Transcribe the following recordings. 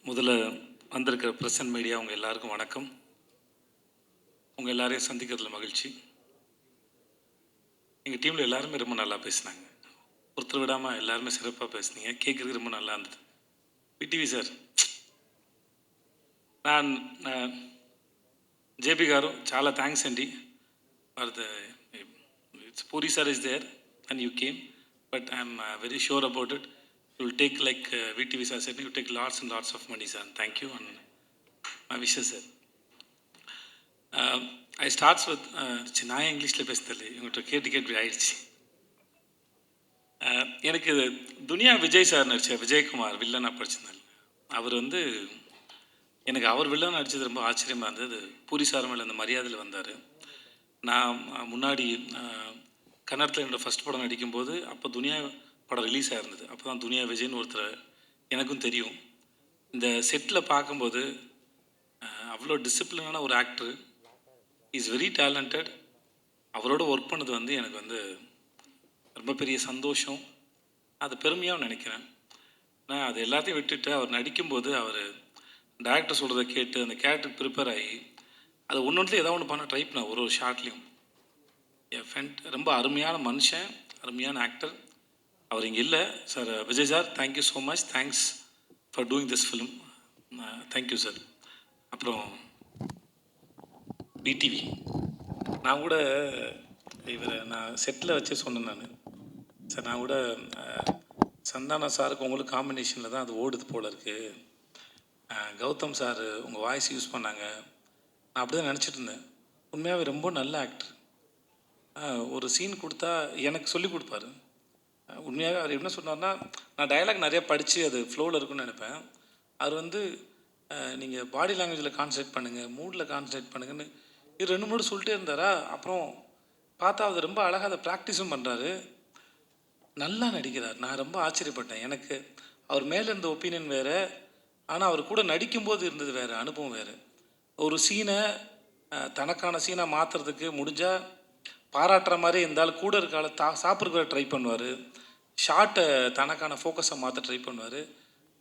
முதல்ல வந்திருக்கிற present media உங்கள் எல்லாருக்கும் வணக்கம். உங்கள் எல்லாரையும் சந்திக்கிறதுல மகிழ்ச்சி. எங்கள் டீமில் எல்லாருமே ரொம்ப நல்லா பேசினாங்க. ஒருத்தர் விடாமல் எல்லாருமே சிறப்பாக பேசுனீங்க. கேட்குறதுக்கு ரொம்ப நல்லா இருந்தது. విటివి సార్, நான் జేపీ గారు చాలా థ్యాంక్స్ అండి for the Puri sir is there and you came, but I'm very sure about it. You will take like VTV sir set, you take lots and lots of money sir. Thank you and my wishes sir. I starts with நான் இங்கிலீஷில் பேசுதல் இவங்கள்ட்ட கேட்டு கேட்டு ஆயிடுச்சு. எனக்கு துனியா Vijay sir நடித்த விஜயகுமார் வில்லனாக படிச்சிருந்தார். அவர் எனக்கு அவர் வில்லன் நடித்தது ரொம்ப ஆச்சரியமாக இருந்தது. பூரி சார் மேலே அந்த மரியாதையில் வந்தார். நான் முன்னாடி கன்னடத்தில் என்னோடய ஃபஸ்ட் படம் நடிக்கும்போது அப்போ துனியா படம் ரிலீஸ் ஆகிருந்தது. அப்போ தான் துனியா விஜய்னு ஒருத்தர் எனக்கும் தெரியும். இந்த செட்டில் பார்க்கும்போது அவ்வளோ டிசிப்ளினான ஒரு ஆக்டர், இஸ் வெரி டேலண்டட். அவரோட ஒர்க் பண்ணது எனக்கு ரொம்ப பெரிய சந்தோஷம், அது பெருமையாகவும் நினைக்கிறேன். நான் அது எல்லாத்தையும் விட்டுட்டு அவர் நடிக்கும்போது அவர் டேரக்டர் சொல்கிறத கேட்டு அந்த கேரக்டருக்கு ப்ரிப்பேர் ஆகி அது ஒன்றுலேயும் ஏதாவது ஒன்று பண்ண ட்ரை பண்ணேன். ஒரு ஷார்ட்லேயும் என் ஃப்ரெண்ட் ரொம்ப அருமையான மனுஷன், அருமையான ஆக்டர். அவர் இங்கே இல்லை sir. Vijay sir, thank you so much. Thanks for doing this film. Thank you sir. அப்புறம் பிடிவி, நான் கூட இவரை நான் செட்டில் வச்சு சொன்னேன். சார், நான் கூட சந்தானா சாருக்கு உங்களுக்கு காம்பினேஷனில் தான் அது ஓடுது போல் இருக்குது. கௌதம் சார் உங்கள் வாய்ஸ் யூஸ் பண்ணாங்க. நான் அப்படி தான் நினச்சிட்டு இருந்தேன். உண்மையாகவே ரொம்ப நல்ல ஆக்டர். ஒரு சீன் கொடுத்தா எனக்கு சொல்லி கொடுப்பாரு. உண்மையாகவே அவர் என்ன சொன்னார்னா, நான் டயலாக் நிறையா படித்து அது ஃப்ளோவில் இருக்குன்னு நினைப்பேன். அவர் நீங்கள் பாடி லாங்குவேஜில் கான்சன்ட்ரேட் பண்ணுங்கள், மூடில் கான்சன்ட்ரேட் பண்ணுங்கன்னு இது 2-3 சொல்லிட்டே இருந்தாரா. அப்புறம் பார்த்தா அவர் ரொம்ப அழகாக அதை ப்ராக்டிஸும் பண்ணுறாரு, நல்லா நடிக்கிறார். நான் ரொம்ப ஆச்சரியப்பட்டேன். எனக்கு அவர் மேலே இருந்த ஒப்பீனியன் வேறு, ஆனால் அவர் கூட நடிக்கும்போது இருந்தது வேறு, அனுபவம் வேறு. ஒரு சீனை தனக்கான சீனாக மாற்றுறதுக்கு முடிஞ்சால் பாராட்டுற மாதிரி இருந்தாலும் கூட இருக்கால சாப்பிட்ற ட்ரை பண்ணுவார். ஷார்ட்டை தனக்கான ஃபோக்கஸை மாற்ற ட்ரை பண்ணுவார்.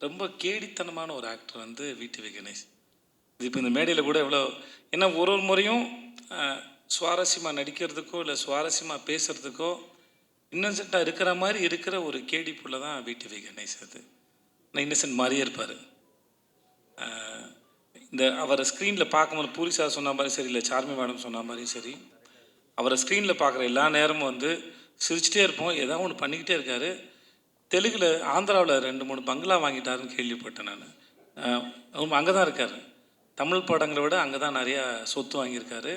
ரொம்ப கேடித்தனமான ஒரு ஆக்டர் விடிவி கணேஷ். இது இப்போ இந்த மேடையில் கூட எவ்வளோ ஏன்னா ஒரு முறையும் சுவாரஸ்யமாக நடிக்கிறதுக்கோ இல்லை சுவாரஸ்யமாக பேசுகிறதுக்கோ இன்னசென்ட்டாக இருக்கிற மாதிரி இருக்கிற ஒரு கேடி புள்ள தான் விடிவி கணேஷ். அது நான் இன்னசென்ட் மாதிரியே இருப்பார். இந்த அவரை ஸ்க்ரீனில் பார்க்கும்போது பூரி சார் சொன்ன மாதிரி சரி, இல்லை சார்மி மேடம் சொன்ன மாதிரியும் சரி, அவரை ஸ்க்ரீனில் பார்க்குற எல்லா நேரமும் சிரிச்சிட்டே இருப்போம். ஏதாவது ஒன்று பண்ணிக்கிட்டே இருக்கார். தெலுங்கில் ஆந்திராவில் 2-3 பங்களா வாங்கிட்டாருன்னு கேள்விப்பட்டேன் நான். அங்கே தான் இருக்கார். தமிழ் படங்களை விட அங்கே தான் நிறையா சொத்து வாங்கியிருக்காரு.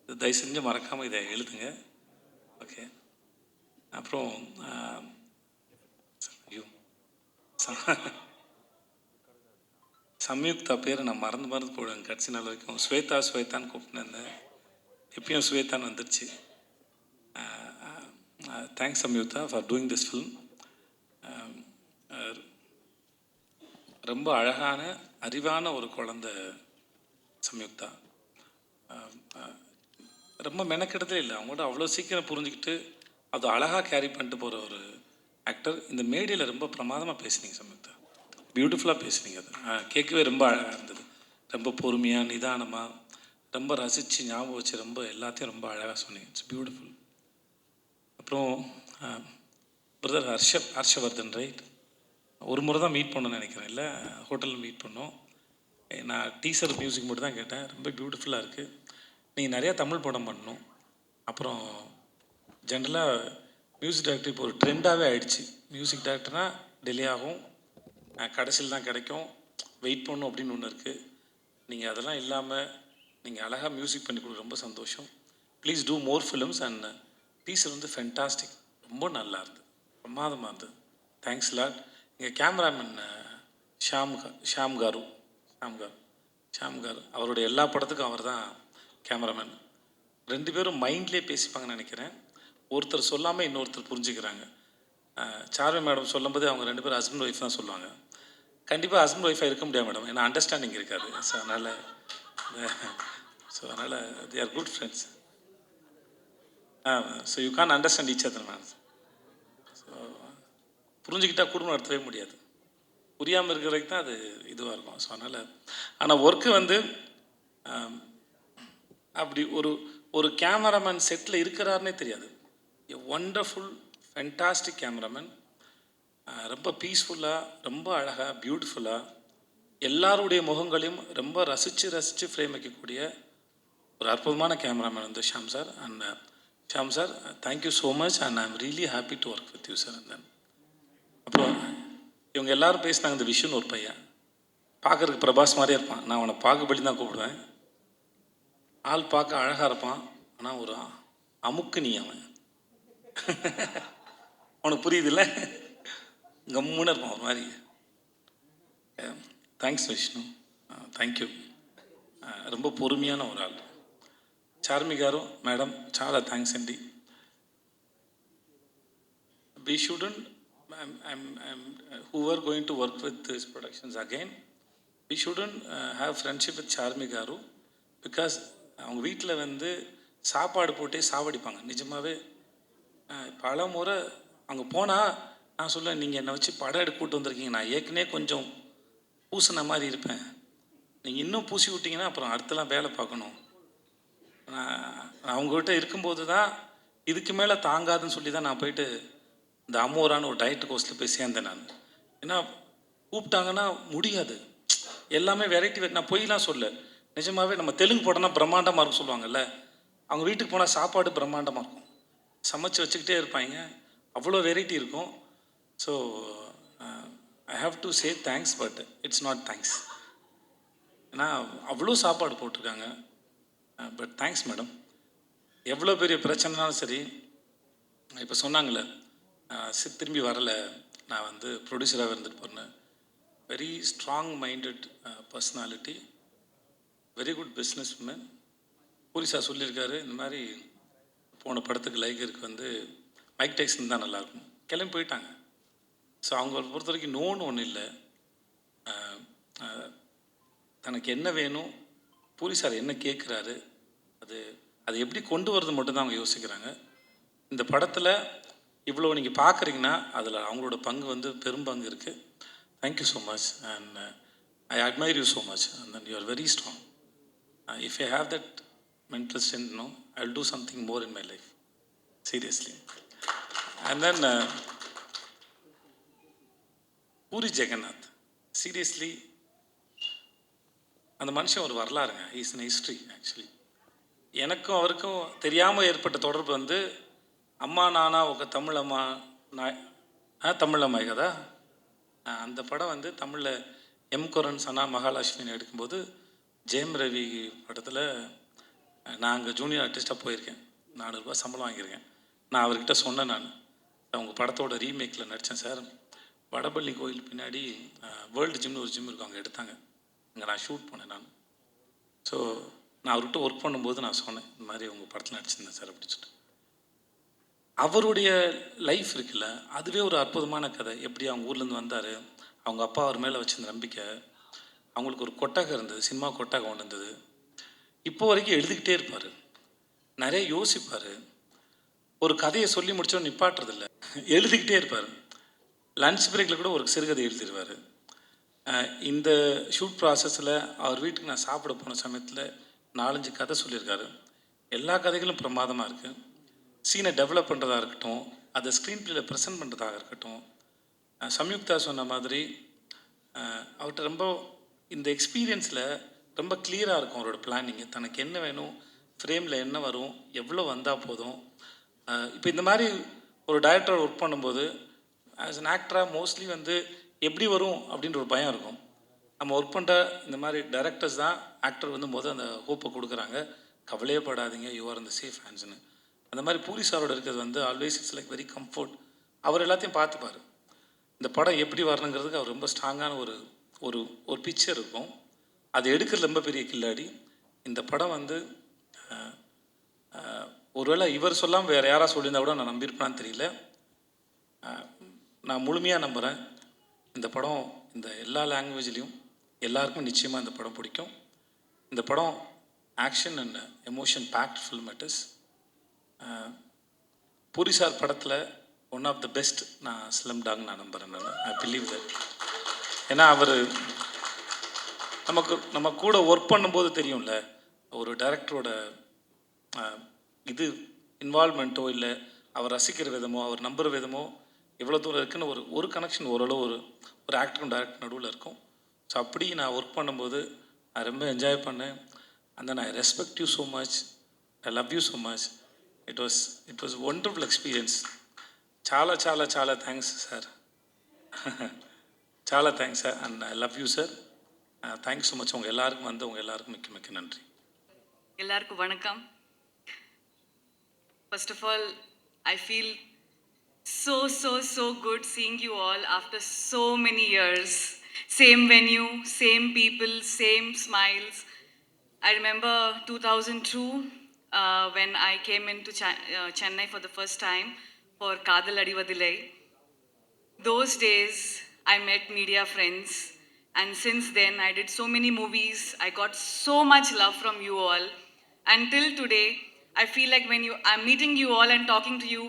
தயவு செஞ்சு மறக்காமல் இதை எழுதுங்க. ஓகே. அப்புறம் ஐயோ சம்யுக்தா பேரை நான் மறந்து போடுவேன் கடைசி நாள் வரைக்கும். ஸ்வேதான்னு கூப்பிட்டுருந்தேன். எப்பயும் ஸ்வேதான்னு வந்துடுச்சு. Thanks Samyuktha for doing this film. ரொம்ப அழகான அறிவான ஒரு குழந்தை சம்யுக்தா. ரொம்ப மெனக்கெடுதலே இல்லை. அவங்களோட அவ்வளோ சீக்கிரம் புரிஞ்சுக்கிட்டு அது அழகாக கேரி பண்ணிட்டு போகிற ஒரு ஆக்டர். இந்த மேடையில் ரொம்ப பிரமாதமாக பேசுனீங்க சம்யுக்தா, பியூட்டிஃபுல்லாக பேசுனீங்க. அது கேட்கவே ரொம்ப அழகாக இருந்தது. ரொம்ப பொறுமையாக நிதானமாக ரொம்ப ரசித்து ஞாபகம் வச்சு ரொம்ப எல்லாத்தையும் ரொம்ப அழகாக சொன்னீங்க. It's beautiful. அப்புறம் பிரதர் ஹர்ஷவர்தன், ரைட்? ஒரு முறை தான் மீட் பண்ணணும்னு நினைக்கிறேன், இல்லை ஹோட்டலில் மீட் பண்ணோம். நான் டீசர் மியூசிக் மட்டும் தான் கேட்டேன். ரொம்ப பியூட்டிஃபுல்லாக இருக்குது. நீங்கள் நிறையா தமிழ் படம் பண்ணணும். அப்புறம் ஜென்ரலாக மியூசிக் டைரக்டர் இப்போ ஒரு ட்ரெண்டாகவே ஆகிடுச்சு. மியூசிக் டைரக்டர்னால் டிலே ஆகும், கடைசியில் தான் கிடைக்கும், வெயிட் பண்ணணும் அப்படின்னு ஒன்று இருக்குது. நீங்கள் அதெல்லாம் இல்லாமல் நீங்கள் அழகாக மியூசிக் பண்ணி கொடுக்க ரொம்ப சந்தோஷம். Please do more films. And teaser fantastic, ரொம்ப நல்லா இருந்தது, பிரமாதமாக இருந்தது. Thanks lot. எங்கள் கேமராமேன் ஷாம் காரு அவருடைய எல்லா படத்துக்கும் அவர் தான் கேமராமேன். 2 பேரும் மைண்ட்லேயே பேசிப்பாங்கன்னு நினைக்கிறேன். ஒருத்தர் சொல்லாமல் இன்னொருத்தர் புரிஞ்சுக்கிறாங்க. சார்மி மேடம் சொல்லும்போது அவங்க 2 பேரும் ஹஸ்பண்ட் ஒய்ஃப் தான் சொல்லுவாங்க. கண்டிப்பாக ஹஸ்பண்ட் ஒய்ஃபாக இருக்க முடியாது மேடம், ஏன்னா அண்டர்ஸ்டாண்டிங் இருக்காது. ஸோ அதனால் they are good friends. So you can understand each other ma'am. So புரிஞ்சுக்கிட்டால் குடும்பம் நடத்தவே முடியாது. புரியாமல் இருக்கிற வரைக்கும் தான் அது இதுவாக இருக்கும். ஸோ அதனால் ஆனால் ஒர்க்கு வந்து அப்படி ஒரு ஒரு கேமராமேன் செட்டில் இருக்கிறாருன்னே தெரியாது. எ ஒண்டர்ஃபுல் ஃபென்டாஸ்டிக் கேமராமேன். ரொம்ப பீஸ்ஃபுல்லாக, ரொம்ப அழகாக, பியூட்டிஃபுல்லாக எல்லாருடைய முகங்களையும் ரொம்ப ரசித்து ஃப்ரேம் வைக்கக்கூடிய ஒரு அற்புதமான கேமராமேன் வந்து Sham sir. And Sham sir, thank you so much and I am really happy to work with you sir. And then அப்புறம் இவங்க எல்லாரும் பேசினாங்க. இந்த விஷுன்னு ஒரு பையன் பார்க்குறதுக்கு பிரபாஸ் மாதிரியே இருப்பான். நான் அவனை பாகுபலி தான் கூப்பிடுவேன். ஆள் பார்க்க அழகாக இருப்பான், ஆனால் ஒரு அமுக்கு நீ அவன். அவனுக்கு புரியுதில்ல, கம்முன்னு இருப்பான் ஒரு மாதிரி. Thanks Vishnu, thank you. ரொம்ப பொறுமையான ஒரு ஆள். చార్మి గారు, మేడం చాలా థ్యాంక్స్ అండి. We shouldn't, who are going to work with these productions again, we shouldn't have friendship with Charmi గారు because அவங்க வீட்டில் வந்து சாப்பாடு போட்டே சாவடிப்பாங்க. நிஜமாகவே பல முறை அங்கே போனால் நான் சொல்ல, நீங்கள் என்னை வச்சு படம் எடுக்க கூட்டு வந்திருக்கீங்க, நான் ஏற்கனவே கொஞ்சம் பூசின மாதிரி இருப்பேன், நீங்கள் இன்னும் பூசி விட்டிங்கன்னா அப்புறம் அடுத்தலாம் வேலை பார்க்கணும். அவங்ககிட்ட இருக்கும்போது தான் இதுக்கு மேலே தாங்காதுன்னு சொல்லி தான் நான் போயிட்டு இந்த அமோரான ஒரு டயட் கோர்ஸில் போய் சேர்ந்தேன் நான். ஏன்னா கூப்பிட்டாங்கன்னா முடியாது, எல்லாமே வெரைட்டி. நான் பொய்லாம் சொல்ல, நிஜமாகவே நம்ம தெலுங்கு படம்னா பிரம்மாண்டமாக இருக்கும் சொல்லுவாங்கல்ல, அவங்க வீட்டுக்கு போனால் சாப்பாடு பிரம்மாண்டமாக இருக்கும், சமைச்சு வச்சுக்கிட்டே இருப்பாங்க, அவ்வளோ வெரைட்டி இருக்கும். So I have to say thanks, but it's not thanks. ஏன்னா அவ்வளோ சாப்பாடு போட்டிருக்காங்க. But thanks madam. எவ்வளோ பெரிய பிரச்சனைனாலும் சரி, இப்போ சொன்னாங்களே திரும்பி வரலை, நான் வந்து ப்ரொடியூசராக இருந்துட்டு போனேன். Very strong minded personality, very good business woman. Puri sir சொல்லியிருக்காரு, இந்த மாதிரி போன படத்துக்கு லைகருக்கு வந்து மைக் டைசன் தான் நல்லாயிருக்கும், கிளம்பி போயிட்டாங்க. ஸோ அவங்கள பொறுத்த வரைக்கும் நோன்னு ஒன்றும் இல்லை. தனக்கு என்ன வேணும், பூரி சார் என்ன கேட்குறாரு, அது எப்படி கொண்டு வரது மட்டும்தான் அவங்க யோசிக்கிறாங்க. இந்த படத்தில் இவ்வளோ நீங்கள் பார்க்குறீங்கன்னா அதில் அவங்களோட பங்கு வந்து பெரும்பங்கு இருக்குது. Thank you so much and I admire you so much and then you are very strong. If I have that mental strength, no, I will do something more in my life, seriously. And then Puri Jagannadh, seriously அந்த மனுஷன் ஒரு வரலாறுங்க. Is in history actually. எனக்கும் அவருக்கும் தெரியாமல் ஏற்பட்ட தொடர்பு வந்து அம்மா நானா ఒక தமிழம்மா தமிழம்மாய் கதா, அந்த படம் வந்து தமிழில் எம் குரன் சனா மகாலட்சுமின்னு எடுக்கும்போது ஜெயம் ரவி படத்தில் நான் அங்கே ஜூனியர் ஆர்டிஸ்ட்டாக போயிருக்கேன். 400 ரூபா சம்பளம் வாங்கியிருக்கேன். நான் அவர்கிட்ட சொன்னேன், நான் உங்கள் படத்தோட ரீமேக்கில் நடித்தேன் சார், வடபள்ளி கோயில் பின்னாடி வேர்ல்டு ஜிம்னு ஒரு ஜிம் இருக்கும், அங்கே எடுத்தாங்க, அங்கே நான் ஷூட் பண்ணேன் நான். ஸோ நான் அவர்கிட்ட ஒர்க் பண்ணும்போது நான் சொன்னேன், இந்த மாதிரி உங்கள் படத்தில் நடிச்சிருந்தேன் சார் அப்படின்னு சொல்லிட்டு. அவருடைய லைஃப் இருக்குல்ல, அதுவே ஒரு அற்புதமான கதை. எப்படி அவங்க ஊர்லேருந்து வந்தார், அவங்க அப்பா அவர் மேலே வச்சிருந்த நம்பிக்கை, அவங்களுக்கு ஒரு கொட்டகம் இருந்தது, சினிமா கொட்டகம் ஒன்று இருந்தது. இப்போ வரைக்கும் எழுதிக்கிட்டே இருப்பார், நிறைய யோசிப்பார், ஒரு கதையை சொல்லி முடிச்சோன்னு நிப்பாட்டுறதில்ல, எழுதிக்கிட்டே இருப்பார். லன்ச் பிரேக்கில் கூட ஒரு சிறுகதை எழுதிடுவார். இந்த ஷூட் ப்ராசஸில் அவர் வீட்டுக்கு நான் சாப்பிட போன சமயத்தில் 4-5 கதை சொல்லியிருக்காரு. எல்லா கதைகளும் பிரமாதமாக இருக்குது. சீனை டெவலப் பண்ணுறதா இருக்கட்டும், அதை ஸ்க்ரீன் பிளேயில் ப்ரெசென்ட் பண்ணுறதாக இருக்கட்டும். சம்யுக்தா சொன்ன மாதிரி அவர்கிட்ட ரொம்ப இந்த எக்ஸ்பீரியன்ஸில் ரொம்ப கிளியராக இருக்கும் அவரோட பிளானிங்கு. தனக்கு என்ன வேணும், ஃப்ரேமில் என்ன வரும், எவ்வளோ வந்தால் போதும். இப்போ இந்த மாதிரி ஒரு டைரக்டர் ஒர்க் பண்ணும்போது ஆஸ் அன் ஆக்டராக மோஸ்ட்லி வந்து எப்படி வரும் அப்படின்ற ஒரு பயம் இருக்கும். நம்ம ஒர்க் பண்ணுற இந்த மாதிரி டைரக்டர்ஸ் தான் ஆக்டர் வந்து அந்த ஹோப்பை கொடுக்குறாங்க, கவலையே படாதீங்க, யூ ஆர் இந்த சேஃப் ஹேண்ட்ஸ்னு. அந்த மாதிரி பூரி சாரோட இருக்கிறது வந்து always it's like very comfort. அவர் எல்லாத்தையும் பார்த்துப்பார். இந்த படம் எப்படி வரணுங்கிறதுக்கு அவர் ரொம்ப ஸ்ட்ராங்கான ஒரு ஒரு ஒரு பிக்சர் இருக்கும். அது எடுக்கிறது ரொம்ப பெரிய கில்லாடி. இந்த படம் வந்து ஒருவேளை இவர் சொல்லாமல் வேறு யாராவது சொல்லியிருந்தா கூட நான் நம்பியிருப்பேன்னு தெரியல. நான் முழுமையாக நம்புகிறேன், இந்த படம் இந்த எல்லா லாங்குவேஜ்லேயும் எல்லாருக்கும் நிச்சயமாக இந்த படம் பிடிக்கும். இந்த படம் action and emotion packed film. It is Puri sir படத்தில் ஒன் ஆஃப் த பெஸ்ட். நான் ஸ்லம் டாக் நான் நம்புகிறேன். நான் ஐ பிலீவ் தட். ஏன்னா அவர் நம்ம கூட ஒர்க் பண்ணும்போது தெரியும்ல, ஒரு டைரக்டரோட இது இன்வால்மெண்ட்டோ இல்லை அவர் ரசிக்கிற விதமோ அவர் நம்புகிற விதமோ எவ்வளோ தூரம் இருக்குன்னு ஒரு கனெக்ஷன் ஓரளவு ஒரு ஆக்டரும் டைரக்டர் நடுவில் இருக்கும். ஸோ அப்படி நான் ஒர்க் பண்ணும்போது நான் ரொம்ப என்ஜாய் பண்ணேன். And then I respect you so much, I love you so much. It was wonderful experience. చాలా చాలా చాలా థ్యాంక్స్ సార్. చాలా thanks sir and I love you sir. Thanks so much. உங்கள் எல்லாருக்கும் உங்கள் எல்லாருக்கும் மிக்க மிக்க நன்றி. எல்லாருக்கும் வணக்கம். First of all, I feel so good seeing you all after so many years. Same venue, same people, same smiles. I remember 2002 when I came into Chennai for the first time for Kadal Adivadilai. Those days I met media friends, and since then I did so many movies. I got so much love from you all. Until today, I feel like when I'm meeting you all and talking to you,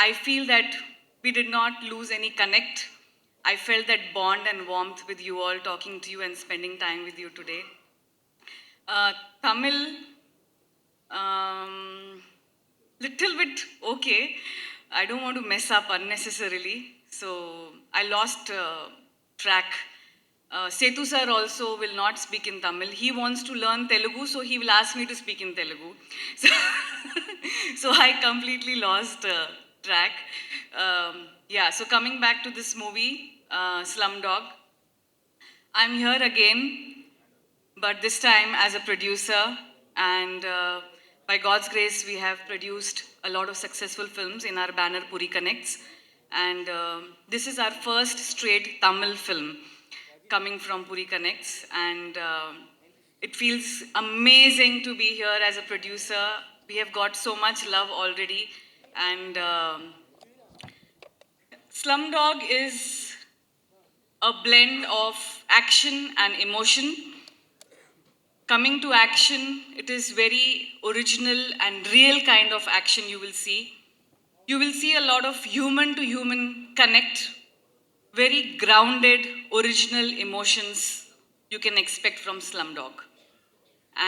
I feel that we did not lose any connect. I felt that bond and warmth with you all, talking to you and spending time with you today. Tamil, little bit okay. I don't want to mess up unnecessarily, so I lost track. Sethu sir also will not speak in Tamil. He wants to learn Telugu, so he will ask me to speak in Telugu. So I completely lost track. Yeah, so coming back to this movie, Slumdog, I'm here again, but this time as a producer, and by God's grace, we have produced a lot of successful films in our banner Puri Connects, and this is our first straight Tamil film coming from Puri Connects, and it feels amazing to be here as a producer. We have got so much love already, and Slumdog is a blend of action and emotion. Coming to action, it is very original and real kind of action you will see. You will see a lot of human to human connect, very grounded, original emotions you can expect from Slumdog.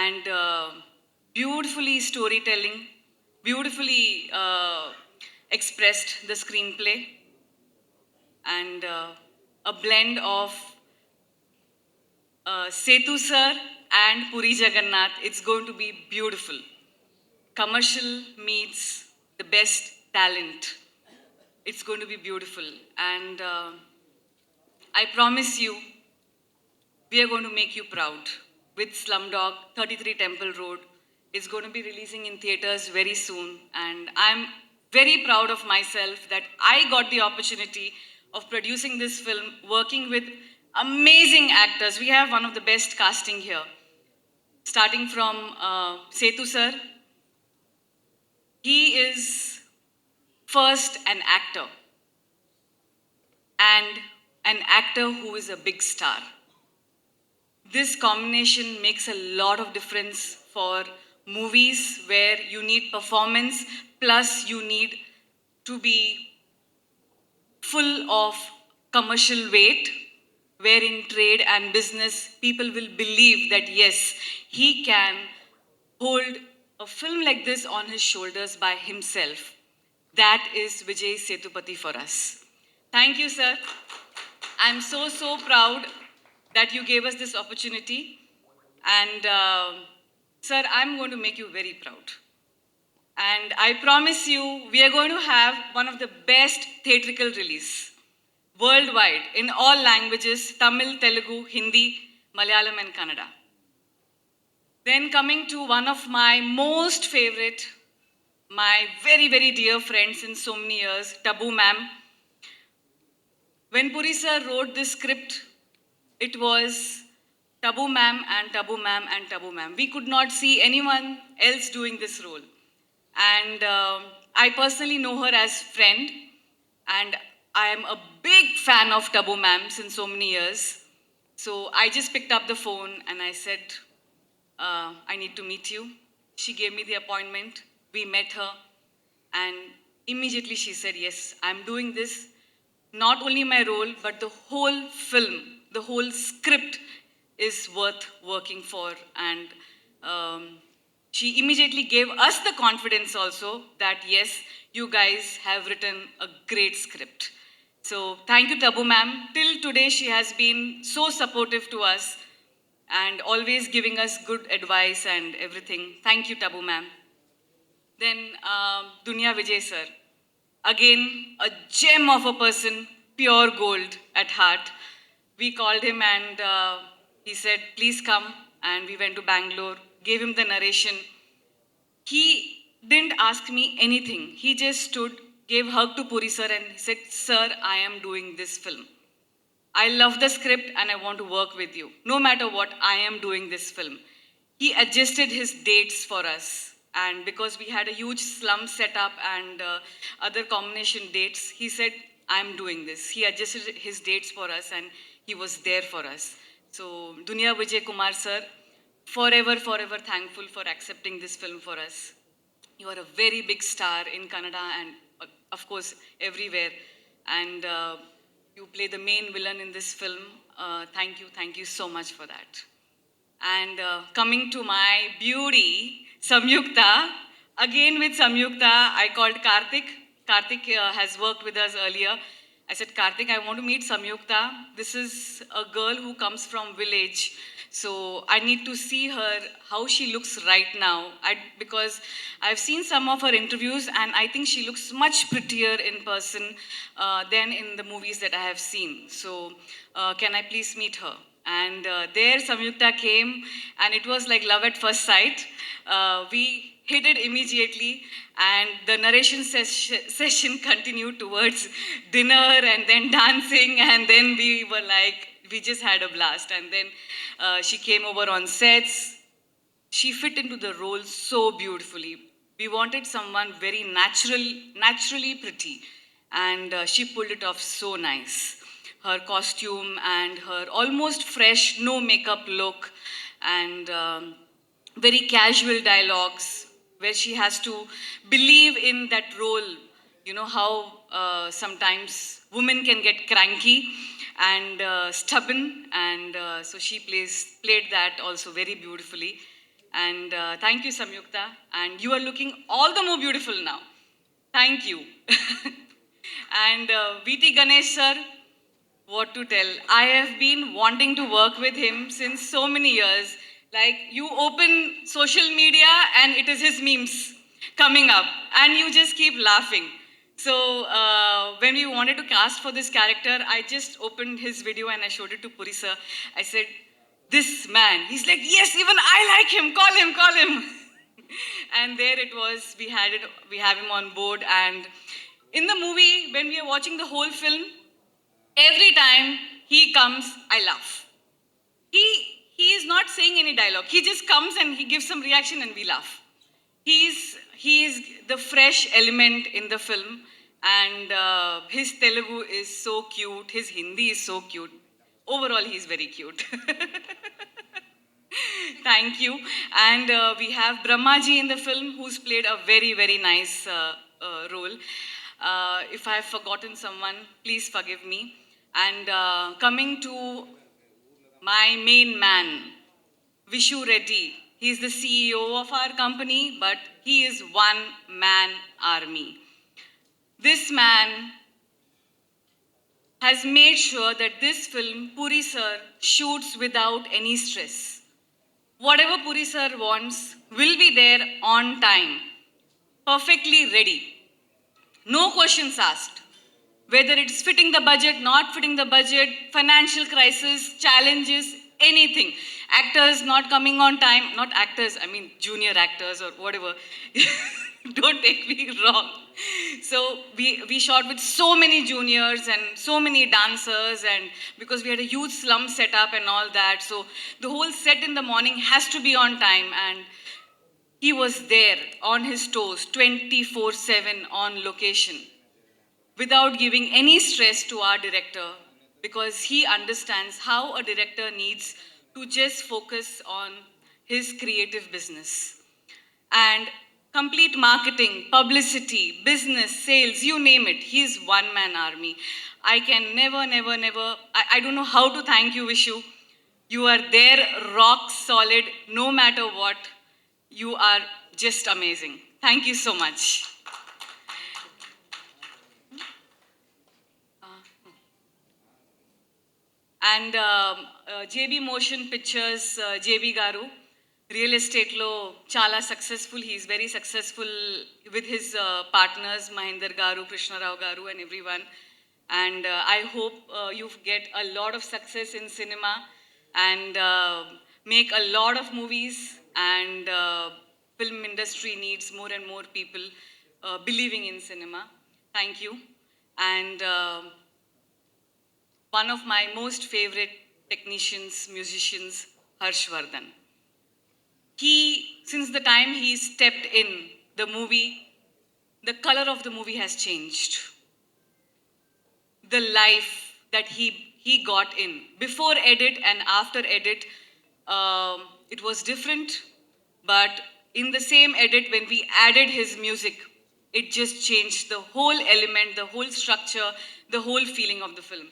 And beautifully storytelling, beautifully expressed the screenplay, and a blend of Sethu sir and Puri Jagannath. It's going to be beautiful. Commercial meets the best talent. It's going to be beautiful. And I promise you, we are going to make you proud. With Slumdog, 33 Temple Road, it's going to be releasing in theaters very soon. And I'm very proud of myself that I got the opportunity of producing this film, working with amazing actors. We have one of the best casting here. Starting from Sethu sir. He is first an actor, and an actor who is a big star. This combination makes a lot of difference for movies where you need performance, plus you need to be full of commercial weight, where in trade and business, people will believe that yes, he can hold a film like this on his shoulders by himself. That is Vijay Sethupathi for us. Thank you, sir. I'm so proud that you gave us this opportunity. And sir, I'm going to make you very proud. And I promise you, we are going to have one of the best theatrical release worldwide in all languages: Tamil, Telugu, Hindi, Malayalam and Kannada. Then coming to one of my most favorite, my very dear friend since so many years, Tabu ma'am. When Puri sir wrote this script, it was Tabu ma'am and Tabu ma'am and Tabu ma'am. We could not see anyone else doing this role. And I personally know her as friend, and I am a big fan of Tabu ma'am since so many years. So I just picked up the phone and I said, I need to meet you. She gave me the appointment. We met her, and immediately she said, yes, I'm doing this. Not only my role, but the whole film the whole script is worth working for. And she immediately gave us the confidence also that yes, you guys have written a great script. So thank you, Tabu ma'am. Till today, she has been so supportive to us and always giving us good advice and everything. Thank you, Tabu ma'am. Then Dunya Vijay sir. Again, a gem of a person, pure gold at heart. We called him and he said, please come. And we went to Bangalore, gave him the narration. He didn't ask me anything. He just stood, gave hug to Puri sir and he said, sir, I am doing this film. I love the script and I want to work with you. No matter what, I am doing this film. He adjusted his dates for us. And because we had a huge slum setup and other combination dates, he said, I'm doing this. He adjusted his dates for us and he was there for us. So, Dunya Vijay Kumar sir, forever, forever thankful for accepting this film for us. You are a very big star in Kannada and, of course, everywhere. And you play the main villain in this film. Thank you so much for that. And coming to my beauty, Samyukta. Again with Samyukta, I called Karthik. Karthik has worked with us earlier. I said, Karthik, I want to meet Samyukta. This is a girl who comes from village. So I need to see her, how she looks right now. Because I've seen some of her interviews and I think she looks much prettier in person than in the movies that I have seen. So can I please meet her? And there Samyukta came and it was like love at first sight. We hit it immediately and the narration session continued towards dinner and then dancing and then we were like, we just had a blast. And then she came over on sets. She fit into the role so beautifully. We wanted someone very naturally pretty and she pulled it off so nice. Her costume and her almost fresh, no makeup look and very casual dialogues where she has to believe in that role. You know how sometimes women can get cranky and stubborn and so she played that also very beautifully. And thank you, Samyukta. And you are looking all the more beautiful now. Thank you. And VT Ganesh sir, what to tell? I have been wanting to work with him since so many years. Like, you open social media and it is his memes coming up and you just keep laughing. So when we wanted to cast for this character, I just opened his video and I showed it to Puri sir. I said, this man. He's like, yes, even I like him. Call him. And there it was. We have him on board. And in the movie, when we are watching the whole film, every time he comes, I laugh. He is not saying any dialogue. He just comes and he gives some reaction and we laugh. He is the fresh element in the film and his Telugu is so cute. His Hindi is so cute. Overall, he's very cute. Thank you. And we have Brahmaji in the film who's played a very, very nice role. If I have forgotten someone, please forgive me. And coming to my main man, Vishu Reddy. He is the CEO of our company, but he is one-man army. This man has made sure that this film, Puri sir, shoots without any stress. Whatever Puri sir wants will be there on time, perfectly ready. No questions asked. Whether it's fitting the budget, not fitting the budget, financial crisis, challenges, anything. Actors not coming on time, not actors, I mean junior actors or whatever. Don't take me wrong. So we shot with so many juniors and so many dancers and because we had a huge slum setup and all that. So the whole set in the morning has to be on time and he was there on his toes 24/7 on location without giving any stress to our director because he understands how a director needs to just focus on his creative business. And complete marketing, publicity, business, sales, you name it, he's one-man army. I can never, I don't know how to thank you, Vishu. You are there, rock solid, no matter what. You are just amazing. Thank you so much. And JB Motion Pictures, JB Garu, real estate lo chala successful. He is very successful with his partners, Mahinder Garu, Krishna Rao Garu, and everyone. And I hope you get a lot of success in cinema and make a lot of movies. And film industry needs more and more people believing in cinema. Thank you. And one of my most favorite technicians, musicians, Harshvardhan. He, since the time he stepped in the movie, the color of the movie has changed. The life that he got in. Before edit and after edit, it was different. But in the same edit, when we added his music, it just changed the whole element, the whole structure, the whole feeling of the film.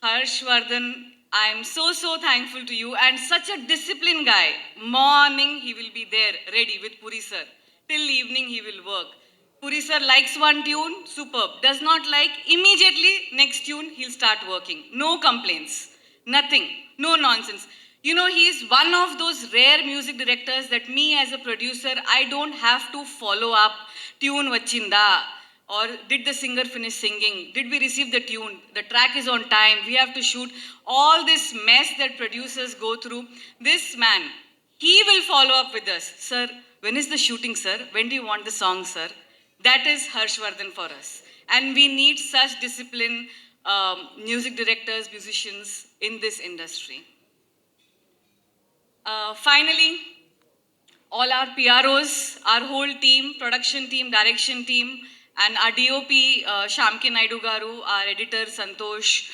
Harshvardhan, I am so thankful to you, and such a disciplined guy. Morning he will be there ready with Puri sir. Till evening he will work. Puri sir likes one tune, superb. Does not like, immediately next tune he'll start working. No complaints, nothing, no nonsense. You know, he is one of those rare music directors that me as a producer, I don't have to follow up. Tune vachinda. Or did the singer finish singing? Did we receive the tune? The track is on time. We have to shoot. All this mess that producers go through. This man, he will follow up with us. Sir, when is the shooting, sir? When do you want the song, sir? That is Harshvardhan for us. And we need such disciplined music directors, musicians in this industry. Finally, all our PROs, our whole team, production team, direction team, and our DOP, Shamki Naidu Garu, our editor, Santosh,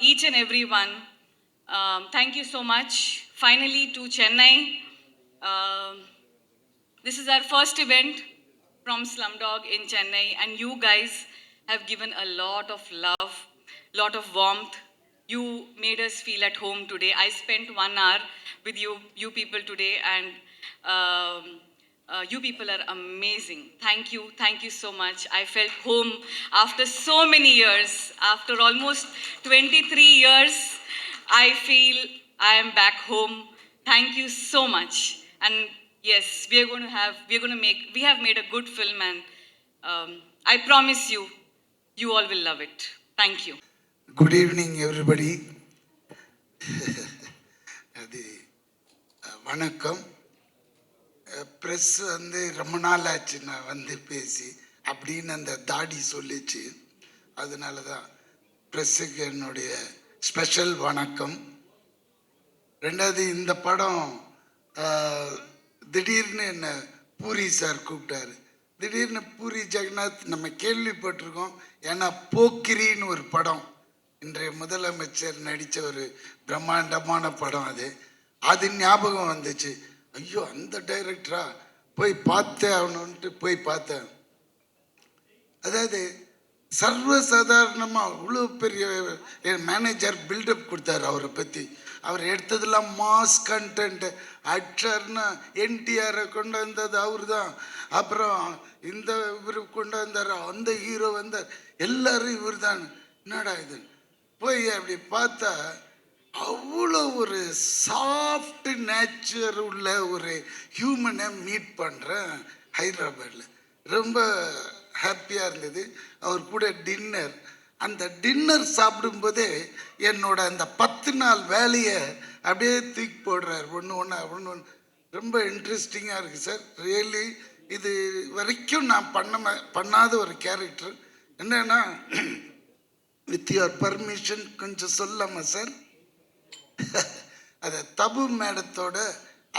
each and every one. Thank you so much. Finally, to Chennai. This is our first event from Slumdog in Chennai, and you guys have given a lot of love, lot of warmth. You made us feel at home today. I spent 1 hour with you people today, and you people are amazing. Thank you so much. I felt home after so many years. After almost 23 years, I feel I am back home. Thank you so much. And yes, we have made a good film, and I promise you, you all will love it. Thank you. Good evening, everybody. அது வணக்கம். Press ரொம்ப நாள் ஆச்சு நான் பேசி அப்படின்னு அந்த தாடி சொல்லிச்சு. அதனால தான் ப்ரெஸ்ஸுக்கு என்னுடைய ஸ்பெஷல் வணக்கம். ரெண்டாவது, இந்த படம் திடீர்னு என்ன பூரி சார் கூப்பிட்டாரு. திடீர்னு பூரி ஜெகநாத் நம்ம கேள்விப்பட்டிருக்கோம். ஏன்னா போக்கிரின்னு ஒரு படம், இன்றைய முதலமைச்சர் நடித்த ஒரு பிரம்மாண்டமான படம், அது ஞாபகம் வந்துச்சு. ஐயோ, அந்த டைரக்டரா, போய் பார்த்தேன் ஆகணுன்ட்டு போய் பார்த்தேன். அதாவது சர்வசாதாரணமாக அவ்வளோ பெரிய மேனேஜர் பில்டப் கொடுத்தாரு அவரை பற்றி. அவர் எடுத்ததெல்லாம் மாஸ் கண்டென்ட். ஆக்டர்னா என்டிஆரை கொண்டு வந்தது அவர் தான். அப்புறம் இந்த இவர் கொண்டு வந்தார், அந்த ஹீரோ வந்தார், எல்லாரும் இவர் தான். என்னடா இது, போய் அப்படி பார்த்தா அவ்வளோ ஒரு சாஃப்ட் நேச்சர் உள்ள ஒரு ஹியூமனை மீட் பண்ணுறேன் ஹைதராபாத்தில். ரொம்ப ஹாப்பியாக இருந்தது. அவர் கூட டின்னர், அந்த டின்னர் சாப்பிடும்போதே என்னோட அந்த 10 நாள் வேலையை அப்படியே தூக்கி போடுறார். ஒன்று ரொம்ப இன்ட்ரெஸ்டிங்காக இருக்குது சார். ரியலி இது வரைக்கும் நான் பண்ணாத ஒரு கேரக்டர். என்னன்னா, வித் யுவர் பர்மிஷன் கொஞ்சம் சொல்லாமா சார்? அது தபு மேடத்தோட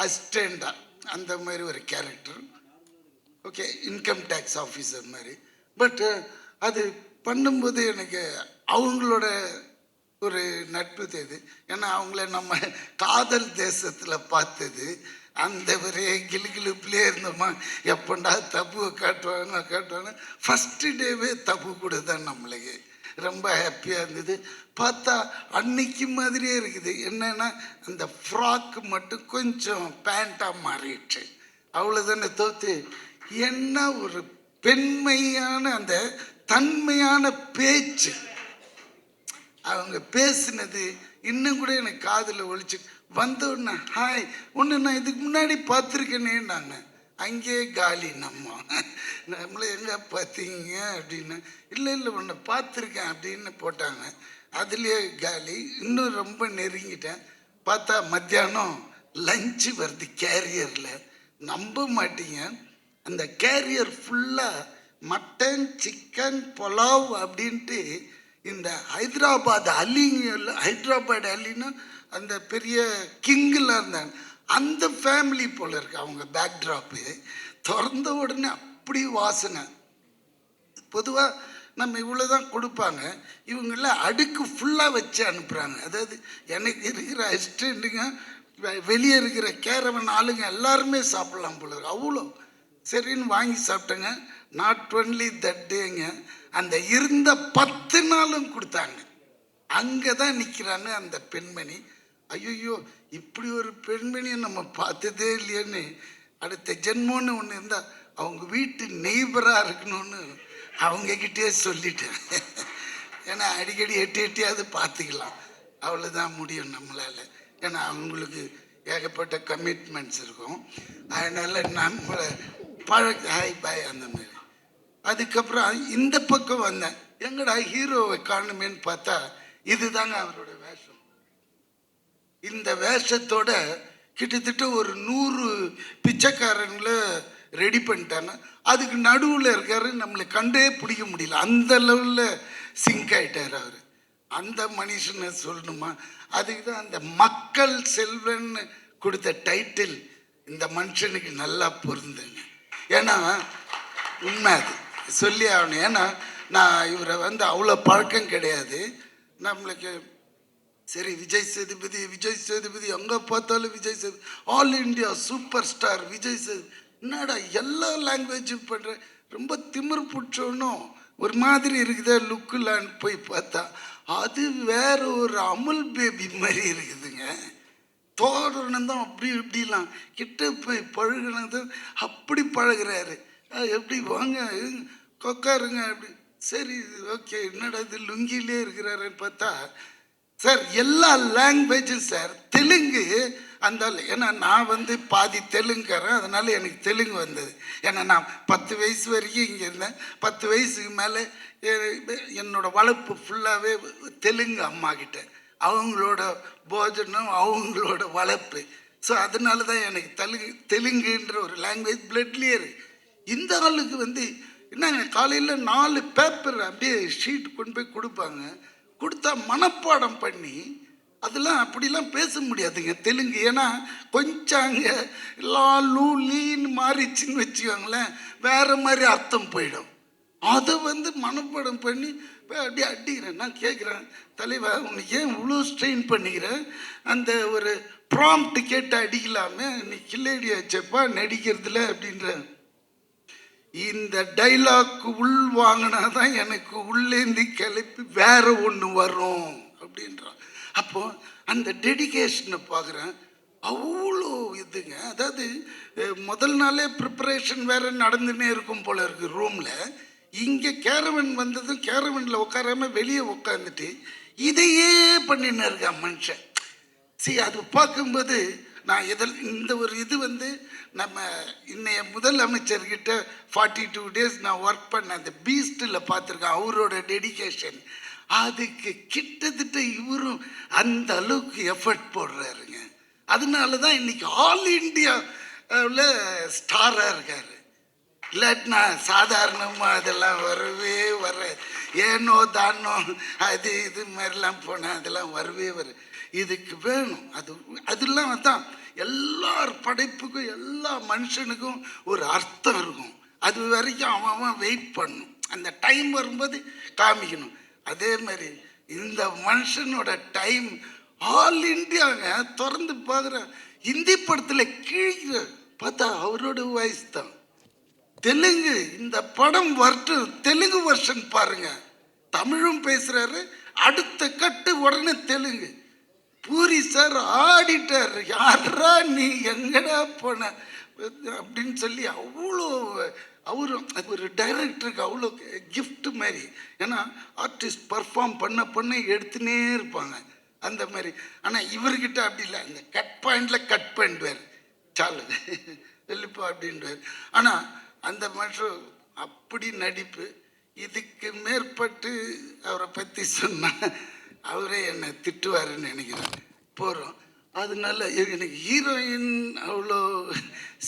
அசிஸ்டண்டா அந்த மாதிரி ஒரு character. Okay, income tax officer மாதிரி. பட் அது பண்ணும்போது எனக்கு அவங்களோட ஒரு நட்பு தேது. ஏன்னா அவங்கள நம்ம காதல் தேசத்தில் பார்த்தது. அந்த ஒரே கிளுகிளுப்புலேயே இருந்தோமா, எப்பண்டா தபுவை காட்டுவாங்க. ஃபஸ்ட்டு டேவே தபு கூட தான் நம்மளுக்கு. ரொம்ப ஹாப்பியாக இருந்தது. பார்த்தா அன்னைக்கு மாதிரியே இருக்குது. என்னன்னா அந்த ஃப்ராக்கு மட்டும் கொஞ்சம் பேண்ட்டாக மாறிடுச்சு, அவ்வளோதானே தோத்து. என்ன ஒரு பெண்மையான அந்த தன்மையான பேச்சு, அவங்க பேசினது இன்னும் கூட எனக்கு காதில் ஒழிச்சு வந்த உடனே ஹாய் ஒன்று நான் இதுக்கு முன்னாடி பார்த்துருக்கேனே. நாங்கள் அங்கே காலி நம்மளை எங்கே பார்த்தீங்க அப்படின்னு, இல்லை ஒன்று பார்த்துருக்கேன் அப்படின்னு போட்டாங்க. அதுலேயே காலி. இன்னும் ரொம்ப நெருங்கிட்டேன். பார்த்தா மத்தியானம் லஞ்சு வருது கேரியரில். நம்ப மாட்டீங்க, அந்த கேரியர் ஃபுல்லாக மட்டன் சிக்கன் புலாவ் அப்படின்ட்டு இந்த ஹைதராபாத் அலின்னா அந்த பெரிய கிங்கில் இருந்தாங்க, அந்த ஃபேமிலி போல் இருக்கு அவங்க பேக்ட்ராப்பு. திறந்த உடனே அப்படி வாசனை. பொதுவாக நம்ம இவ்வளோ தான் கொடுப்பாங்க, இவங்கெல்லாம் அடுக்கு ஃபுல்லாக வச்சு அனுப்புகிறாங்க. அதாவது எனக்கு இருக்கிற அசிஸ்டண்ட்டுங்க, வெளியே இருக்கிற கேரவன் ஆளுங்க எல்லாருமே சாப்பிட்லாம் போல இருக்கு, அவ்வளோ. சரின்னு வாங்கி சாப்பிட்டேங்க. நாட் ஒன்லி தட் டேங்க, அந்த இருந்த 10 நாளும் கொடுத்தாங்க. அங்கே தான் நிற்கிறாங்க அந்த பெண்மணி. ஐயோ இப்படி ஒரு பெண்மணியை நம்ம பார்த்ததே இல்லையேன்னு, அடுத்த ஜென்மோன்னு ஒன்று இருந்தால் அவங்க வீட்டு நெய்பராக இருக்கணும்னு அவங்கக்கிட்டே சொல்லிட்டேன். ஏன்னா அடிக்கடி எட்டியாவது பார்த்துக்கலாம், அவ்வளோதான் முடியும் நம்மளால். ஏன்னா அவங்களுக்கு ஏகப்பட்ட கமிட்மெண்ட்ஸ் இருக்கும். அதனால் நம்மளை ஹாய் பாய் அந்த மாதிரி. அதுக்கப்புறம் இந்த பக்கம் வந்தேன், எங்கடா ஹீரோவை காணுமேன்னு பார்த்தா இதுதாங்க அவரோட வேஷம். இந்த வேஷத்தோட கிட்டத்தட்ட ஒரு 100 பிச்சைக்காரங்களை ரெடி பண்ணிட்டாங்க. அதுக்கு நடுவில் இருக்காரு, நம்மளை கண்டே பிடிக்க முடியல, அந்த லெவலில் சிங்க் ஆகிட்டார் அவர். அந்த மனுஷனை சொல்லணுமா? அதுக்கு தான் அந்த மக்கள் செல்வன்னு கொடுத்த டைட்டில் இந்த மனுஷனுக்கு நல்லா பொருந்துங்க. ஏன்னா உண்மை அது சொல்லி ஆகணும். ஏன்னா நான் இவரை அவ்வளோ பழக்கம் கிடையாது நம்மளுக்கு. சரி விஜய் சேதுபதி எங்கே பார்த்தாலும் Vijay Sethupathi, all India super star Vijay Sethupathi. என்னடா எல்லா லாங்குவேஜும் பண்ணுற, ரொம்ப திமிர் பிடிச்சோன்னும் ஒரு மாதிரி இருக்குதே லுக்குலான்னு போய் பார்த்தா அது வேற ஒரு அமுல் பேபி மாதிரி இருக்குதுங்க. தோரணம் தான் அப்படி இப்படிலாம் கிட்ட போய் பழகினது அப்படி பழகிறாரு. எப்படி வாங்க கொக்காருங்க அப்படி. சரி ஓகே, என்னடா இது லுங்கிலே இருக்கிறாருன்னு பார்த்தா சார் எல்லா லாங்குவேஜும் சார். தெலுங்கு அந்த, ஏன்னா நான் பாதி தெலுங்குறேன், அதனால எனக்கு தெலுங்கு வந்தது. ஏன்னா நான் 10 வயசு வரைக்கும் இங்கே இருந்தேன். 10 வயசுக்கு மேலே என்னோட வளர்ப்பு ஃபுல்லாகவே தெலுங்கு அம்மா கிட்ட, அவங்களோட போஜனம் அவங்களோட வளர்ப்பு. ஸோ அதனால தான் எனக்கு தெலுங்குன்ற ஒரு லாங்குவேஜ் பிளட்லேயே இருக்கு. இந்த ஆளுக்கு என்னங்க காலையில் 4 பேப்பர் அப்படியே ஷீட் கொண்டு போய் கொடுப்பாங்க, கொடுத்தா மனப்பாடம் பண்ணி அதெல்லாம் அப்படிலாம் பேச முடியாதுங்க தெலுங்கு. ஏன்னா கொஞ்சம் அங்கே லா லூ லீன்னு மாறிச்சின்னு வச்சுக்கோங்களேன், வேறு மாதிரி அர்த்தம் போயிடும். அதை மனப்பாடம் பண்ணி அப்படியே அடிக்கிறேன். நான் கேட்குறேன், தலைவா உனக்கு ஏன் இவ்வளோ ஸ்ட்ரெயின் பண்ணிக்கிறேன், அந்த ஒரு ப்ராம்ப்ட் கேட்டு அடிக்கலாமே, நீ கில்லேடி ஆச்சப்பா நடிக்கிறதுல அப்படின்ற. இந்த டைலாக் உள் வாங்கினா தான் எனக்கு உள்ளேந்தி கிளப்பி வேற ஒன்று வரும் அப்படின்றான். அப்போ அந்த டெடிகேஷனை பார்க்குறேன், அவ்வளோ இதுங்க. அதாவது முதல் நாளே ப்ரிப்பரேஷன் வேற நடந்துன்னே இருக்கும் போல இருக்கு ரூமில். இங்கே கேரவன் வந்ததும் கேரவனில் உட்காராம வெளியே உட்காந்துட்டு இதையே பண்ணின்னு இருக்கான் மனுஷன். சரி, அது பார்க்கும்போது நான் இந்த ஒரு இது நம்ம இன்னைய முதலமைச்சர்கிட்ட 42 days நான் ஒர்க் பண்ண அந்த பீஸ்டில் பார்த்துருக்கேன் அவரோட டெடிகேஷன். அதுக்கு கிட்டத்தட்ட இவரும் அந்த அளவுக்கு எஃபர்ட் போடுறாருங்க. அதனால தான் இன்னைக்கு ஆல் இண்டியாவில் ஸ்டாராக இருக்கார். இல்லாட்டினா சாதாரணமாக அதெல்லாம் வரவே ஏனோ தானோ அது இது மாதிரிலாம் போனால் அதெல்லாம் வரவே இதுக்கு வேணும். அதெல்லாம் தான் எல்லார் படைப்புக்கும் எல்லா மனுஷனுக்கும் ஒரு அர்த்தம் இருக்கும். அது வரைக்கும் அவன் வெயிட் பண்ணணும், அந்த டைம் வரும்போது காமிக்கணும். அதே மாதிரி இந்த மனுஷனோட டைம் ஆல் இண்டியாங்க திறந்து பார்க்குறேன். ஹிந்தி படத்தில் கீழே பார்த்தா அவரோட வாய்ஸ் தான். தெலுங்கு இந்த படம் வரட்டும், தெலுங்கு வெர்ஷன் பாருங்க, தமிழும் பேசுகிறாரு, அடுத்த கட்டு உடனே தெலுங்கு. பூரி சார் ஆடிட்டார். யாரா நீ எங்கடா போன அப்படின்னு சொல்லி அவ்வளோ அவரும் ஒரு டைரக்டருக்கு அவ்வளோ கிஃப்ட் மாதிரி. ஏன்னா ஆர்டிஸ்ட் பர்ஃபார்ம் பண்ண எடுத்துனே இருப்பாங்க அந்த மாதிரி. ஆனால் இவர்கிட்ட அப்படி இல்லை, அந்த கட் பாயிண்டில் கட் பண்ணிடுவார், சாலு வெளிப்பா அப்படின்வார். ஆனால் அந்த மட்டும் அப்படி நடிப்பு. இதுக்கு மேற்பட்டு அவரை பற்றி சொன்னால் அவரே என்னை திட்டுவாருன்னு நினைக்கிறேன். போகிறோம். அதனால எனக்கு ஹீரோயின் அவ்வளோ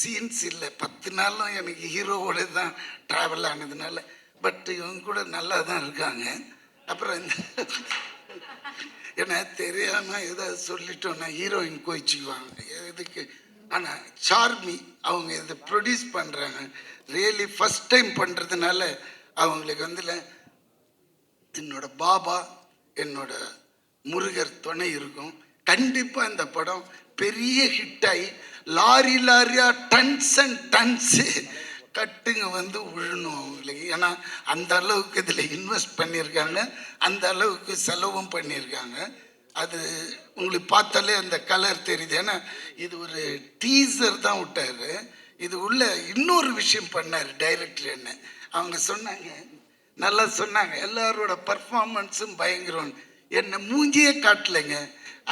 சீன்ஸ் இல்லை. 10 நாளும் எனக்கு ஹீரோவோட தான் ட்ராவல் ஆனதுனால. பட் இவங்க கூட நல்லா தான் இருக்காங்க. அப்புறம் இந்த ஏன்னா தெரியாமல் ஏதாவது சொல்லிட்டோன்னா ஹீரோயின் கோச்சிக்குவாங்க எதுக்கு. ஆனால் சார்மி அவங்க இதை ப்ரொடியூஸ் பண்ணுறாங்க. ரியலி ஃபஸ்ட் டைம் பண்ணுறதுனால அவங்களுக்கு என்னோட பாபா என்னோட முருகர் துணை இருக்கும். கண்டிப்பாக இந்த படம் பெரிய ஹிட் ஆகி லாரியாக டன்ஸ் அண்ட் டன்ஸு கட்டுங்க விழணும் அவங்களுக்கு. ஏன்னா அந்த அளவுக்கு இதில் இன்வெஸ்ட் பண்ணியிருக்காங்க, அந்த அளவுக்கு செலவும் பண்ணியிருக்காங்க. அது உங்களுக்கு பார்த்தாலே அந்த கலர் தெரியுது. ஏன்னா இது ஒரு டீசர் தான் விட்டார். இது உள்ள இன்னொரு விஷயம் பண்ணார் டைரக்டர். என்ன அவங்க சொன்னாங்க, நல்லா சொன்னாங்க, எல்லாரோட பர்ஃபார்மன்ஸும் பயங்கரம். என்னை மூஞ்சியே காட்டலைங்க,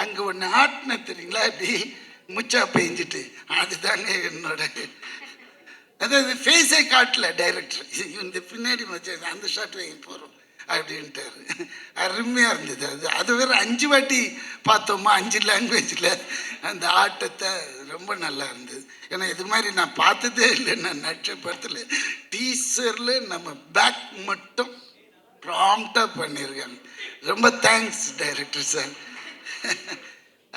அங்கே ஒன்று ஆட்டின தெரியுங்களா, அப்படி முச்சா பெஞ்சிட்டு, அதுதாங்க என்னோட, அதாவது ஃபேஸே காட்டல டைரக்டர். இந்த பின்னாடி மச்சா அந்த ஷாட் வாங்கி போகிறோம் அப்படின்ட்டாரு. அருமையாக இருந்தது. அது வேறு 5 வாட்டி பார்த்தோமா, 5 லாங்குவேஜில் அந்த ஆட்டத்தை. ரொம்ப நல்லா இருந்தது. ஏன்னா இது மாதிரி நான் பார்த்ததே இல்லை. நான் நட்சத்திரத்தில் டீசரில் நம்ம பேக் மட்டும் ப்ராம்ப்டாக பண்ணியிருக்காங்க. ரொம்ப தேங்க்ஸ் டைரக்டர் சார்.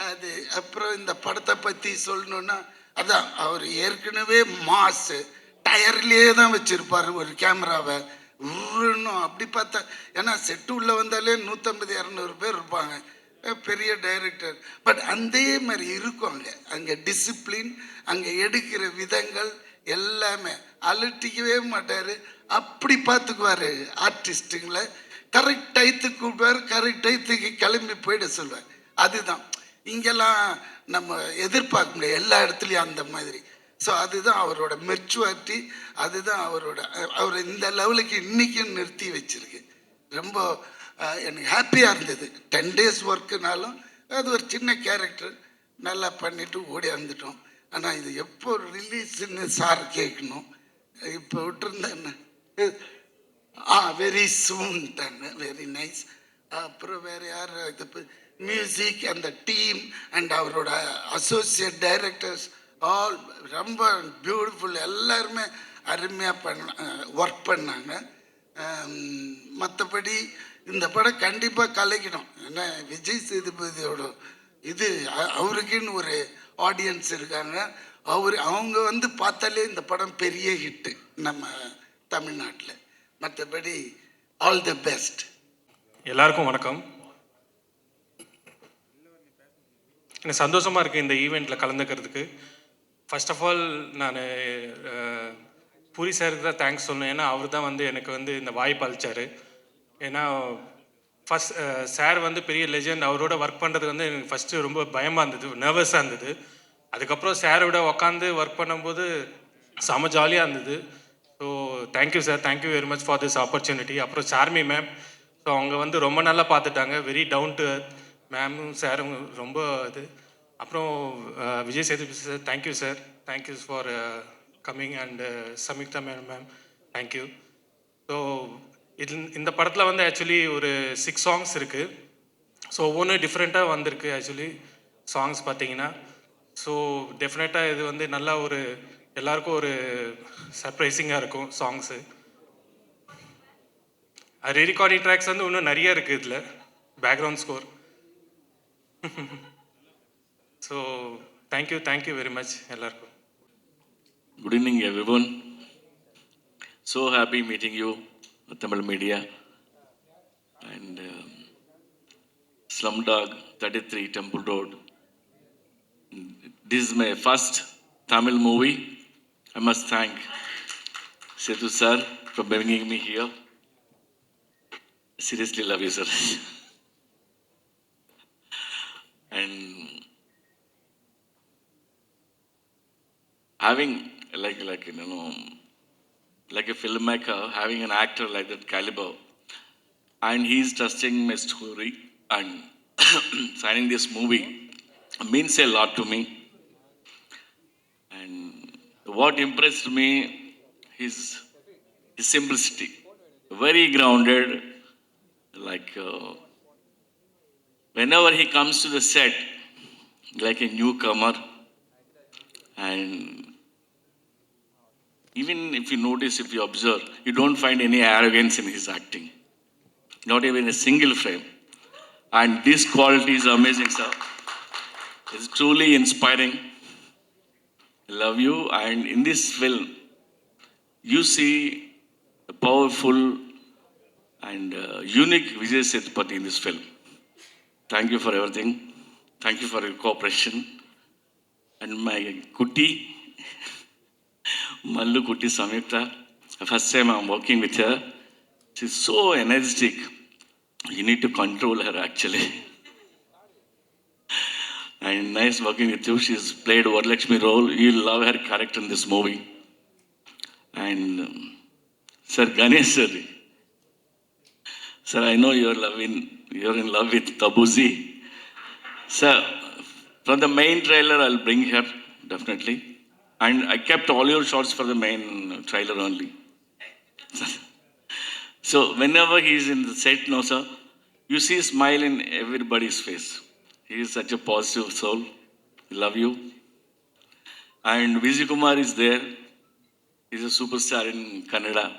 அது அப்புறம் இந்த படத்தை பற்றி சொல்லணுன்னா, அதான் அவர் ஏற்கனவே மாசு டயர்லேயே தான் வச்சுருப்பார் ஒரு கேமராவை. உருணும் அப்படி பார்த்தா, ஏன்னா செட்டு உள்ளே வந்தாலே 150-200 பேர் இருப்பாங்க, பெரிய டைரக்டர். பட் அதே மாதிரி இருக்கும் அங்கே டிசிப்ளின், அங்கே எடுக்கிற விதங்கள் எல்லாமே. அலட்டிக்கவே மாட்டார், அப்படி பார்த்துக்குவார் ஆர்டிஸ்ட்டுங்களை. கரெக்ட் டயத்துக்கு கூப்பிடுவார், கரெக்ட் டயத்துக்கு கிளம்பி போயிட சொல்லுவார். அதுதான் இங்கெல்லாம் நம்ம எதிர்பார்க்க முடியாது எல்லா இடத்துலையும் அந்த மாதிரி. ஸோ அதுதான் அவரோட மெச்சுவாரிட்டி, அதுதான் அவர் இந்த லெவலுக்கு இன்றைக்கும் நிறுத்தி வச்சிருக்கு. ரொம்ப எனக்கு ஹாப்பியாக இருந்தது. 10 days ஒர்க்குனாலும் அது ஒரு சின்ன கேரக்டர் நல்லா பண்ணிவிட்டு ஓடி வந்துட்டோம். ஆனால் இது எப்போ ரிலீஸ்ன்னு சார் கேட்கணும். இப்போ விட்டுருந்தேன், வெரி சூன் தானே, வெரி நைஸ். அப்புறம் வேறு யார், இது மியூசிக் அந்த டீம் அண்ட் அவரோட அசோசியேட் டைரக்டர்ஸ் ஆல் ரொம்ப பியூட்டிஃபுல். எல்லாருமே அருமையாக ஒர்க் பண்ணாங்க. மற்றபடி இந்த படம் கண்டிப்பாக கலைக்கணும். ஏன்னா விஜய் சேதுபதியோட இது அவருக்குன்னு ஒரு ஆடியன்ஸ் இருக்காங்க. அவங்க பார்த்தாலே இந்த படம் பெரிய ஹிட்டு நம்ம தமிழ்நாட்டில். மற்றபடி ஆல் தி பெஸ்ட். எல்லாருக்கும் வணக்கம். எனக்கு சந்தோஷமாக இருக்குது இந்த ஈவெண்ட்டில் கலந்துக்கிறதுக்கு. ஃபர்ஸ்ட் ஆஃப் ஆல் நான் பூரி சாருக்கு தான் தேங்க்ஸ் சொல்லணும். ஏன்னா அவர் தான் எனக்கு இந்த வாய்ப்பு அளித்தார். ஏன்னா ஃபஸ்ட் சார் பெரிய லெஜெண்ட். அவரோட ஒர்க் பண்ணுறது எனக்கு ஃபஸ்ட்டு ரொம்ப பயமாக இருந்தது, நர்வஸாக இருந்தது. அதுக்கப்புறம் சாரோட உட்காந்து ஒர்க் பண்ணும்போது செம ஜாலியாக இருந்தது. So thank you sir, thank you very much for this opportunity. அப்புறம் சார்மி மேம், ஸோ அவங்க ரொம்ப நல்லா பார்த்துட்டாங்க. வெரி டவுன் டு எர்த் மேமும் சாரும் ரொம்ப இது. அப்புறம் Vijay Sethupathi sir, thank you sir, thank you for coming. And Samiktha ma'am, thank you. So இந்த படத்தில் ஆக்சுவலி ஒரு 6 songs இருக்குது. ஸோ ஒவ்வொன்று டிஃப்ரெண்ட்டாக வந்திருக்கு ஆக்சுவலி சாங்ஸ் பார்த்தீங்கன்னா. ஸோ டெஃபினட்டாக இது நல்லா ஒரு எல்லாருக்கும் ஒரு சர்ப்ரைசிங்காக இருக்கும் சாங்ஸு. ரீரெக்கார்டிங் ட்ராக்ஸ் இன்னும் நிறைய இருக்குது இதில், background score. So thank you very much எல்லாருக்கும். Good evening, everyone. So happy meeting you, Tamil media. And Slumdog 33 Temple Road. This is my first Tamil movie. I must thank Sethu sir for bringing me here. seriously love you, sir. And having like like a filmmaker, having an actor like that caliber, and he's trusting my story and signing this movie means a lot to me. And what impressed me is his simplicity, very grounded. Like whenever he comes to the set, like a newcomer, and even if you notice, if you observe, you don't find any arrogance in his acting, not even a single frame. And this quality is amazing, sir. It's truly inspiring. I love you. And in this film, you see a powerful and unique Vijay Sethupathi in this film. Thank you for everything. Thank you for your cooperation. And my Kuti, Mallu Kuti Samyukta, first time I'm working with her. She's so energetic. You need to control her actually. And nice working with you. She's played Varalakshmi role. You'll love her character in this movie. And Sir Ganesh sir, sir, I know you're in love with Tabuzi. Sir, from the main trailer, I'll bring her definitely. And I kept all your shots for the main trailer only. So whenever he's in the set, no sir, you see a smile in everybody's face. He is such a positive soul. Love you. And Vijay Kumar is there. He's a superstar in Kannada.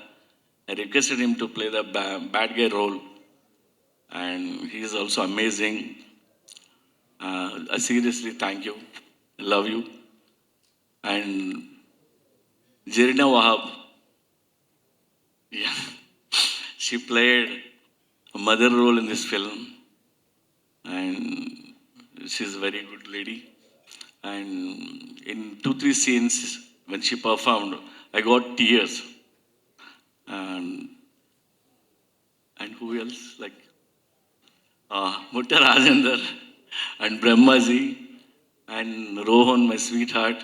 I requested him to play the bad guy role. And he is also amazing. I seriously thank you. Love you. And Jerina Wahab. Yeah. She played a mother role in this film. And she's a very good lady. And in 2-3 scenes, when she performed, I got tears. And who else? Like Mutta Rajendra and Brahmaji and Rohan, my sweetheart,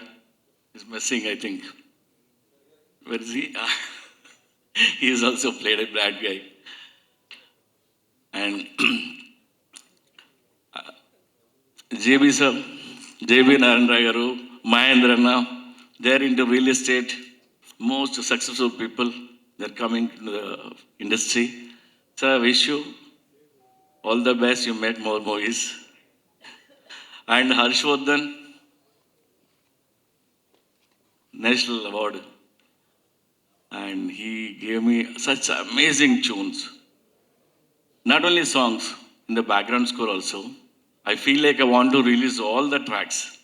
is missing, I think. Where is he? He has also played a bad guy. And JB sir, JB Narendra Garu, Mahendrana, they're into real estate, most successful people, they're coming to the industry. Sir, I wish you all the best, you make more movies. And Harshvardhan, National Award. And he gave me such amazing tunes. Not only songs, in the background score also. I feel like I want to release all the tracks.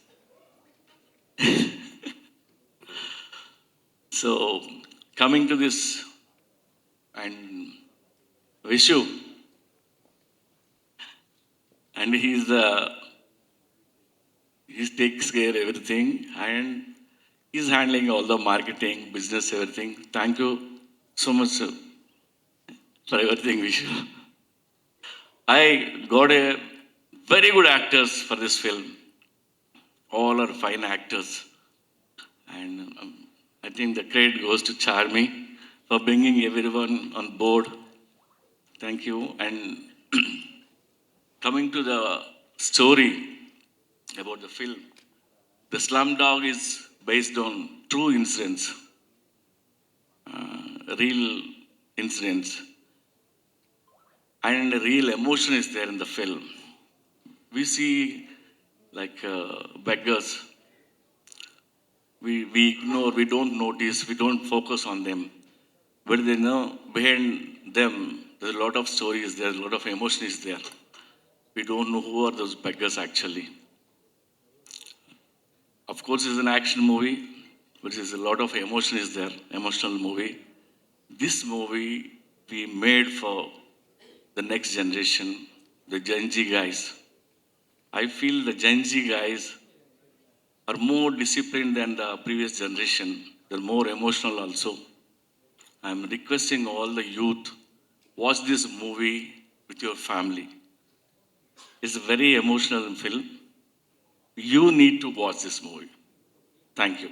So, coming to this, and Vishu, and he takes care of everything, and he's handling all the marketing, business, everything. Thank you so much, sir, for everything, Vishu. I got a very good actors for this film. All are fine actors. And I think the credit goes to Charmi for bringing everyone on board. Thank you. And coming to the story about the film, the Slumdog is based on true incidents, real incidents. And real emotion is there in the film. We see like beggars. We ignore, we don't notice, we don't focus on them. But they know behind them, there's a lot of stories, there's a lot of emotion is there. We don't know who are those beggars actually. Of course, it's an action movie, but there's a lot of emotion is there, emotional movie. This movie we made for the next generation, the Gen Z guys. I feel the Gen Z guys are more disciplined than the previous generation. They're more emotional also. I'm requesting all the youth watch this movie with your family. It's a very emotional film. You need to watch this movie. Thank you.